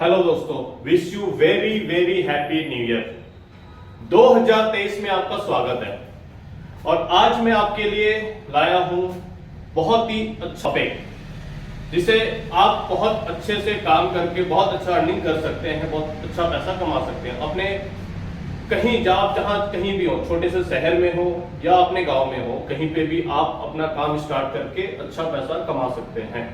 Hello दोस्तों, wish you very very happy new year. 2023 में आपका स्वागत है और आज मैं आपके लिए लाया हूं बहुत ही अच्छा टॉपिक जिसे आप बहुत अच्छे से काम करके बहुत अच्छा अर्निंग कर सकते हैं, बहुत अच्छा पैसा कमा सकते हैं। अपने कहीं जहां कहीं भी हो, छोटे से शहर में हो या अपने गांव में हो, कहीं पे भी आप अपना काम स्टार्ट करके अच्छा पैसा कमा सकते हैं।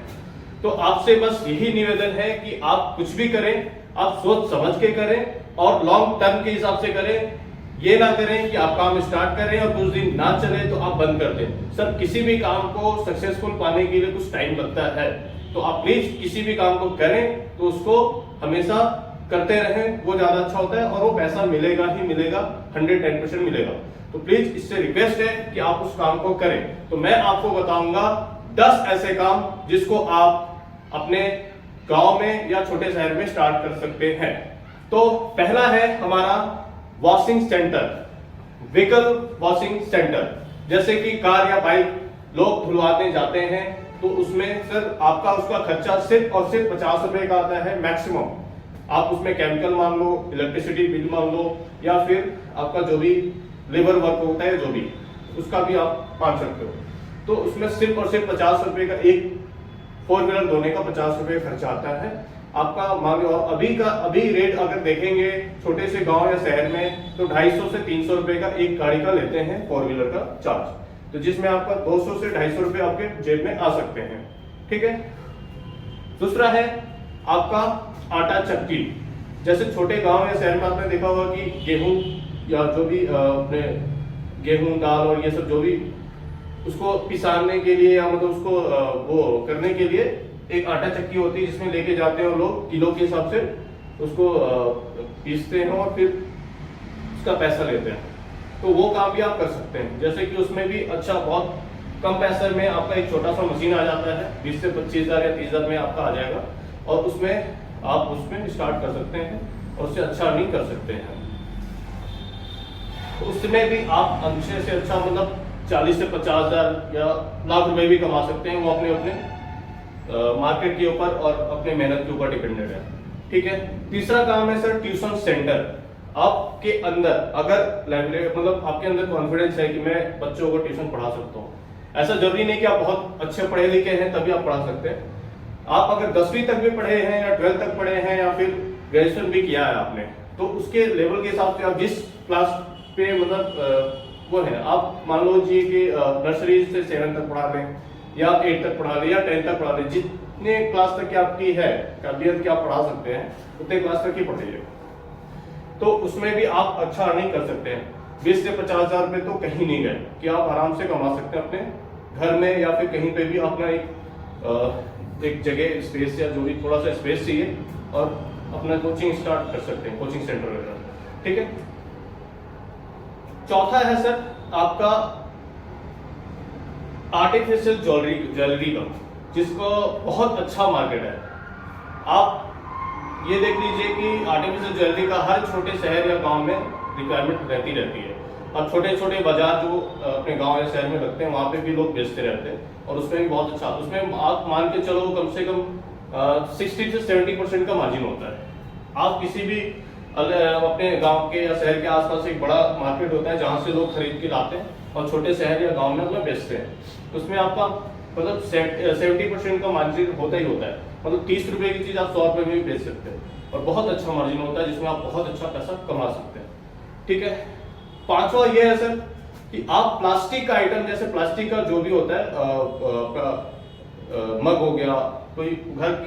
तो आपसे बस यही निवेदन है कि आप कुछ भी करें, आप सोच समझ के करें और लॉन्ग टर्म के हिसाब से करें। ये ना करें कि आप काम स्टार्ट करें और कुछ दिन ना चले तो आप बंद कर दें। सर, किसी भी काम को सक्सेसफुल पाने के लिए कुछ टाइम लगता है, तो आप प्लीज किसी भी काम को करें तो उसको हमेशा करते रहें, वो ज्यादा अच्छा होता है और वो पैसा मिलेगा ही मिलेगा, 110% मिलेगा। तो प्लीज इससे रिक्वेस्ट है कि आप उस काम को करें। तो मैं आपको बताऊंगा 10 ऐसे काम जिसको आप अपने गांव में या छोटे शहर में स्टार्ट कर सकते हैं। तो पहला है हमारा washing centre, vehicle washing centre. जैसे कि कार या बाइक लोग धुलवाने जाते हैं तो उसमें सर आपका उसका खर्चा सिर्फ और सिर्फ 50 रुपए का आता है मैक्सिमम। आप उसमें केमिकल मान लो, इलेक्ट्रिसिटी बिल मान लो, या फिर आपका जो भी लेबर वर्क होता है जो भी, उसका भी आप मान सकते हो। तो उसमें सिर्फ और सिर्फ 50 रुपए का, एक 4 व्हीलर धोने का 50 रुपए खर्चा आता है आपका। मान लो अभी रेट अगर देखेंगे छोटे से गांव या शहर में तो 250 से 300 रुपए का एक गाड़ी का लेते हैं 4 व्हीलर का चार्ज, तो जिसमें आपका 200 से 250 रुपए आपके जेब में आ सकते हैं। ठीक है। दूसरा है आपका आटा चक्की। जैसे छोटे गांव या शहर में आपने देखा होगा कि गेहूं या जो भी अपने गेहूं दाल और ये सब जो भी उसको पिसाने के लिए या मतलब उसको वो करने के लिए एक आटा चक्की होती है जिसमें लेके जाते हैं और लोग किलो के हिसाब से उसको पीसते हैं और फिर उसका पैसा लेते हैं। तो वो काम भी आप कर सकते हैं। जैसे कि उसमें भी अच्छा बहुत कम पैसे में आपका एक छोटा सा मशीन आ जाता है, 20 से 25,000 या 30,000 में आपका आ जाएगा और उसमें आप उसमें स्टार्ट कर सकते हैं और उससे अच्छा अर्निंग कर सकते हैं। तो उसमें भी आप अच्छे से अच्छा मतलब 40 से 50,000 या लाख रुपए भी कमा सकते हैं। वो अपने अपने मार्केट के ऊपर और अपने मेहनत के ऊपर डिपेंडेंट है। ठीक है। तीसरा काम है सर ट्यूशन सेंटर। आपके अंदर अगर लाइब्रेरी मतलब आपके अंदर कॉन्फिडेंस है कि मैं बच्चों को ट्यूशन पढ़ा सकता हूँ, ऐसा जरूरी नहीं कि आप बहुत अच्छे पढ़े लिखे हैं तभी आप पढ़ा सकते हैं। आप अगर 10वीं तक भी पढ़े हैं या 12th तक पढ़े हैं या फिर ग्रेजुएशन भी किया है आपने, तो उसके लेवल के हिसाब से आप जिस क्लास पे मतलब वो है, आप मान लो जी कि नर्सरी से 7 तक पढ़ा लें या 8 तक पढ़ा लें या 10 तक पढ़ा लें, जितने क्लास तक की आपकी है काबिलियत की आप पढ़ा सकते हैं उतने क्लास तक ही पढ़िए। तो उसमें भी आप अच्छा अर्निंग कर सकते हैं। 20 से 50,000 रुपए तो कहीं नहीं गए कि आप आराम से कमा सकते हैं अपने घर में या फिर कहीं पे भी अपना एक जगह स्पेस या जो भी थोड़ा सा स्पेस चाहिए और अपना कोचिंग स्टार्ट कर सकते हैं, कोचिंग सेंटर वगैरह। ठीक है। चौथा है सर आपका आर्टिफिशियल ज्वेलरी का, जिसको बहुत अच्छा मार्केट है। आप ये देख लीजिए कि आर्टिफिशियल ज्वेलरी का हर छोटे शहर या गांव में रिक्वायरमेंट रहती है और छोटे छोटे बाजार जो अपने गांव या शहर में लगते हैं वहां पे भी लोग बेचते रहते हैं और उसमें भी बहुत अच्छा, उसमें आप मान के चलो कम से कम 60 से 70% का मार्जिन होता है। आप किसी भी अपने गांव के या शहर के आसपास एक बड़ा मार्केट होता है जहां से लोग खरीद के लाते हैं और छोटे शहर या गांव में अपना बेचते हैं। उसमें आपका मतलब 70% का मार्जिन होता ही होता है। मतलब 30 रुपए की चीज आप 100 रुपए में भी बेच सकते हैं और बहुत अच्छा मार्जिन होता है जिसमें आप बहुत अच्छा पैसा कमा सकते हैं। ठीक है। पांचवा ये है सर कि आप प्लास्टिक का आइटम, जैसे प्लास्टिक का जो भी होता है मग हो गया, कोई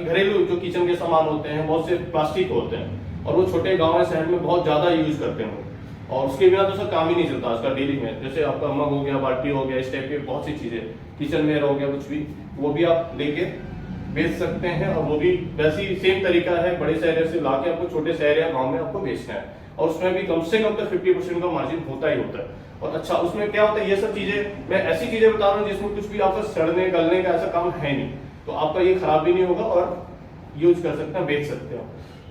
घरेलू जो किचन के सामान होते हैं बहुत से प्लास्टिक होते हैं और वो छोटे गांव या शहर में बहुत ज्यादा यूज करते हैं और उसके बिना तो सर काम ही नहीं चलता आज का डेली में। जैसे आपका मग हो गया, बाल्टी हो गया, इस टाइप के बहुत सी चीजें, किचन वेयर हो गया, कुछ भी, वो भी आप लेके बेच सकते हैं और वो भी वैसे ही सेम तरीका है बड़े शहर से लाके आपको छोटे शहर या गांव में आपको बेचना है और उसमें भी कम से कम तो 50% का मार्जिन होता ही होता है। और अच्छा उसमें क्या होता है, ये सब चीजें मैं ऐसी चीजें बता रहा हूँ जिसमें कुछ भी आपका सड़ने गलने का ऐसा काम है नहीं, तो आपका ये खराब भी नहीं होगा और यूज कर सकते हैं, बेच सकते हो।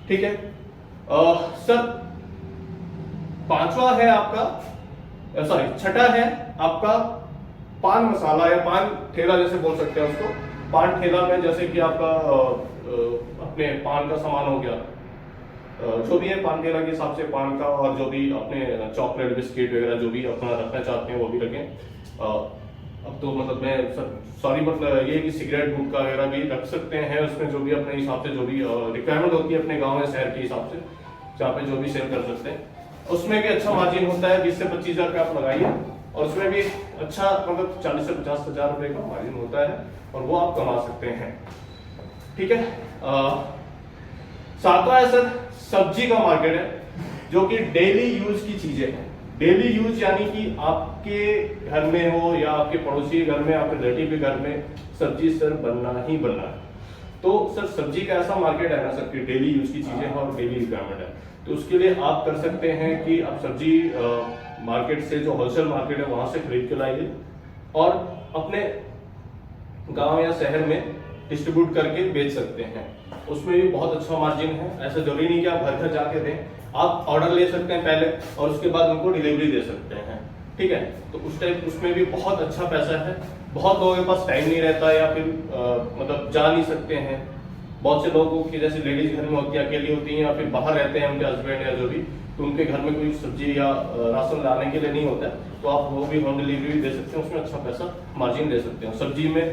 ठीक है। सर पांचवा है आपका, सॉरी छठा है आपका पान मसाला या पान ठेला जैसे बोल सकते हैं उसको। पान ठेला में जैसे कि आपका अपने पान का सामान हो गया, जो भी है पान केला के हिसाब से पान का, और जो भी अपने चॉकलेट बिस्किट वगैरह जो भी अपना रखना चाहते हैं वो भी रखें। अब तो मतलब मैं सॉरी मतलब ये कि सिगरेट गुटखा वगैरह भी रख सकते हैं उसमें, जो भी अपने हिसाब से जो भी रिक्वायरमेंट होती है अपने गांव या शहर के हिसाब से, जहाँ पे जो भी सेल कर सकते हैं। उसमें भी अच्छा मार्जिन होता है, 20 से 25 हज़ार का आप लगाइए, और उसमें भी अच्छा मतलब 40 से 50 हज़ार रुपए का मार्जिन होता है, और वो आप कमा सकते हैं। ठीक है। सातवां है सर सब्जी का मार्केट है, जो कि डेली यूज की चीजें हैं। डेली यूज यानी कि आपके घर में हो या आपके पड़ोसी के घर में, आपके रिलेटिव के घर में सब्जी सर बनना ही बनना है। तो सर सब्जी का ऐसा मार्केट है ना सर कि डेली यूज की चीजें हैं और डेली रिक्वायरमेंट है। तो उसके लिए आप कर सकते हैं कि आप सब्जी मार्केट से, जो होलसेल मार्केट है वहां से खरीद के लाइए और अपने गांव या शहर में डिस्ट्रीब्यूट करके बेच सकते हैं। उसमें भी बहुत अच्छा मार्जिन है। ऐसा जरूरी नहीं कि आप घर घर जाके दें, आप ऑर्डर ले सकते हैं पहले और उसके बाद उनको डिलीवरी दे सकते हैं। ठीक है। तो उस टाइप उसमें भी बहुत अच्छा पैसा है। बहुत लोगों के पास टाइम नहीं रहता या फिर मतलब जा नहीं सकते हैं। बहुत से लोगों की जैसे लेडीज घर में होती है, अकेली होती हैं या फिर बाहर रहते हैं उनके हस्बैंड या जो भी, तो उनके घर में कोई सब्जी या राशन लाने के लिए नहीं होता है, तो आप वो भी होम डिलीवरी दे सकते हैं, उसमें अच्छा पैसा मार्जिन दे सकते हैं। सब्जी में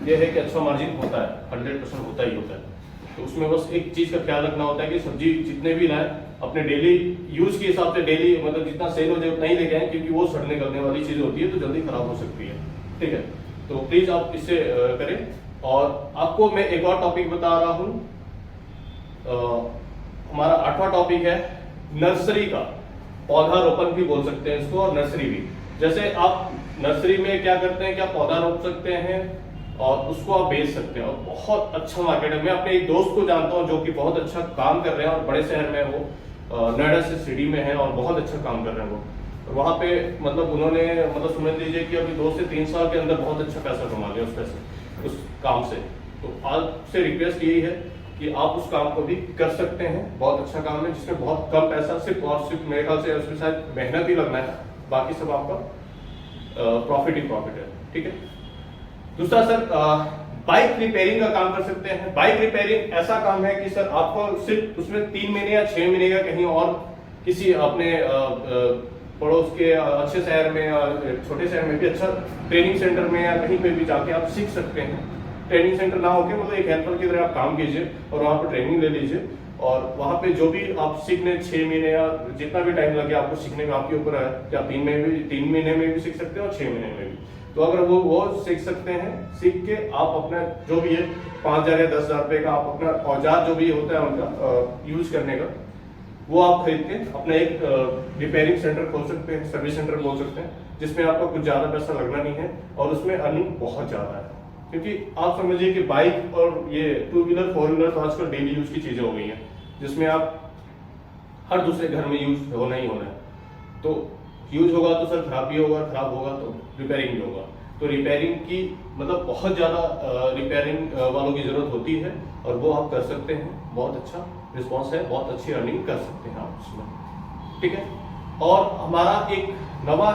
यह है कि अच्छा मार्जिन होता है, 100% होता ही होता है। तो उसमें बस एक चीज का ख्याल रखना होता है कि सब्जी जितने भी लाए अपने डेली यूज के हिसाब से, डेली मतलब जितना सेल हो जाए उतना ही लेके आए, क्योंकि वो सड़ने गलने वाली चीज होती है तो जल्दी खराब हो सकती है। ठीक है। तो प्लीज आप इससे करें। और आपको मैं एक और टॉपिक बता रहा हूं। हमारा 8वां टॉपिक है नर्सरी का। पौधारोपण भी बोल सकते हैं इसको, और नर्सरी भी। जैसे आप नर्सरी में क्या करते हैं कि आप पौधा रोप सकते हैं और उसको आप बेच सकते हैं, और बहुत अच्छा मार्केट है। मैं अपने एक दोस्त को जानता हूं जो कि बहुत अच्छा काम कर रहे हैं और बड़े शहर में वो नोएडा से सिटी में है और बहुत अच्छा काम कर रहे हैं वो। वहां पे मतलब उन्होंने मतलब समझ लीजिए कि अभी 2 से 3 साल के अंदर बहुत अच्छा पैसा कमा लिया उस काम से। तो आपसे रिक्वेस्ट यही है कि आप उस काम को भी कर सकते हैं। बहुत अच्छा काम है जिसमें बहुत कम पैसा, सिर्फ और सिर्फ मेरे ख्याल से उसमें शायद मेहनत ही लगना है, बाकी सब आपका प्रॉफिट ही प्रॉफिट है। ठीक है। दूसरा सर बाइक रिपेयरिंग का काम कर सकते हैं। बाइक रिपेयरिंग ऐसा काम है कि सर आपको सिर्फ उसमें 3 महीने या 6 महीने का कहीं और किसी अपने पड़ोस के अच्छे शहर में या छोटे शहर में भी अच्छा ट्रेनिंग सेंटर में या कहीं पे भी जाके आप सीख सकते हैं। ट्रेनिंग सेंटर ना होके मतलब एक हेल्पर की तरह आप काम कीजिए और वहां पर ट्रेनिंग ले लीजिए, और वहां पे जो भी आप सीखने 6 महीने या जितना भी टाइम लगे आपको सीखने में, आपके ऊपर है कि आप 3 महीने में भी सीख सकते हैं और 6 महीने में भी। तो अगर वो सीख सकते हैं, सीख के आप अपना जो भी है 5,000 या 10,000 रुपए का आप अपना औजार जो भी होता है उनका यूज करने का, वो आप खरीद के अपना एक रिपेयरिंग सेंटर खोल सकते हैं, सर्विस सेंटर खोल सकते हैं, जिसमें आपका कुछ ज्यादा पैसा लगना नहीं है और उसमें अर्निंग बहुत ज्यादा है। क्योंकि आप समझिए कि बाइक और ये 2 व्हीलर 4 व्हीलर तो आजकल डेली यूज की चीजें हो गई हैं, जिसमें आप हर दूसरे घर में यूज होना ही होना है। तो यूज होगा तो सर खराब भी होगा, खराब होगा तो रिपेयरिंग भी होगा। तो रिपेयरिंग की मतलब बहुत ज्यादा रिपेयरिंग वालों की जरूरत होती है, और वो आप कर सकते हैं। बहुत अच्छा रिस्पॉन्स है, बहुत अच्छी अर्निंग कर सकते हैं आप उसमें। ठीक है। और हमारा एक नवा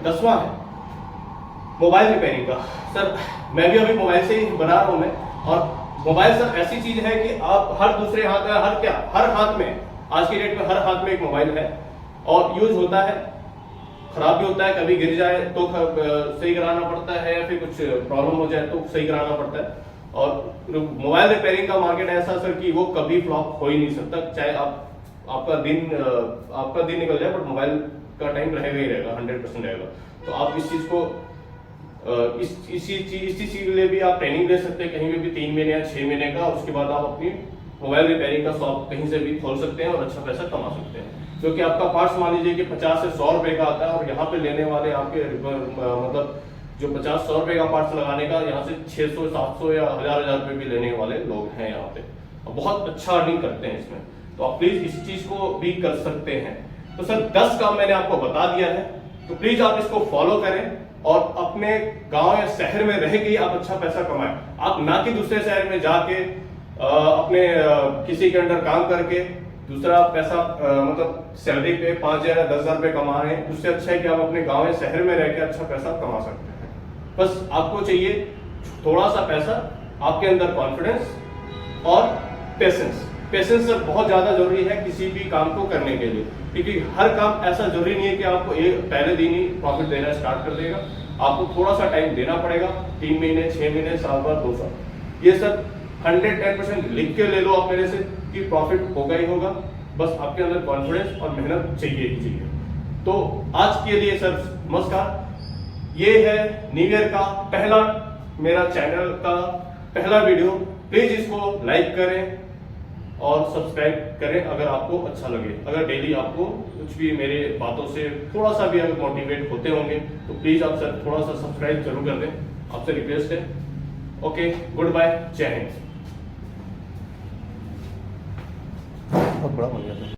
10वां है मोबाइल रिपेयरिंग का। सर मैं भी अभी मोबाइल से ही बना रहा हूं मैं, और मोबाइल सर ऐसी चीज है कि आप हर दूसरे हाथ में, हर हाथ में, आज की डेट में हर हाथ में एक मोबाइल है और यूज होता है, खराब भी होता है, कभी गिर जाए तो सही कराना पड़ता है, या फिर कुछ प्रॉब्लम हो जाए तो सही कराना पड़ता है। और मोबाइल रिपेयरिंग का मार्केट ऐसा सर कि वो कभी फ्लॉप हो ही नहीं सकता, चाहे आपका दिन निकल जाए, बट मोबाइल का टाइम रहेगा ही रहेगा, 100% रहेगा। तो आप इस चीज को इसी चीज के लिए भी आप ट्रेनिंग ले सकते हैं, कहीं पे भी 3 महीने या 6 महीने का। उसके बाद आप अपनी मोबाइल रिपेयरिंग का शॉप कहीं से भी खोल सकते हैं और अच्छा पैसा कमा सकते हैं। क्योंकि आपका पार्ट्स मान लीजिए कि 50 से 100 रुपए का आता है, और यहाँ पे लेने वाले आपके मतलब जो 50-100 रुपए का पार्ट्स लगाने का, यहाँ से 600-700 या 1000 रुपए भी लेने वाले लोग हैं यहाँ पे, और बहुत अच्छा अर्निंग करते हैं इसमें। तो आप प्लीज इस चीज को भी कर सकते हैं। तो सर 10 काम मैंने आपको बता दिया है, तो प्लीज आप इसको फॉलो करें और अपने गांव या शहर में रह के आप अच्छा पैसा कमाएं। आप ना कि दूसरे शहर में जाके अपने किसी के अंडर काम करके दूसरा पैसा मतलब सैलरी पे 5,000 या 10,000 रुपए कमा रहे हैं। उससे अच्छा है कि आप अपने गांव या शहर में रह के अच्छा पैसा कमा सकते हैं। बस आपको चाहिए थोड़ा सा पैसा, आपके अंदर कॉन्फिडेंस और पेशेंस, पेशेंस सर बहुत ज्यादा जरूरी है किसी भी काम को करने के लिए, क्योंकि हर काम ऐसा जरूरी नहीं है कि आपको एक पहले दिन ही प्रॉफिट देना स्टार्ट कर देगा। आपको थोड़ा सा टाइम देना पड़ेगा, 3 महीने, 6 महीने, साल भर, 2 साल। ये सब 110% लिख के ले लो आप मेरे से कि प्रॉफिट होगा ही होगा। बस आपके अंदर कॉन्फिडेंस और मेहनत चाहिए ही चाहिए। तो आज के लिए सर नमस्कार। ये है न्यू ईयर का पहला मेरा चैनल का पहला वीडियो। प्लीज इसको लाइक करें और सब्सक्राइब करें अगर आपको अच्छा लगे। अगर डेली आपको कुछ भी मेरे बातों से थोड़ा सा भी अगर मोटिवेट होते होंगे तो प्लीज आप सर थोड़ा सा सब्सक्राइब जरूर कर दें, आपसे रिक्वेस्ट है। ओके, गुड बाय, जय हिंद। बहुत बड़ा हो गया।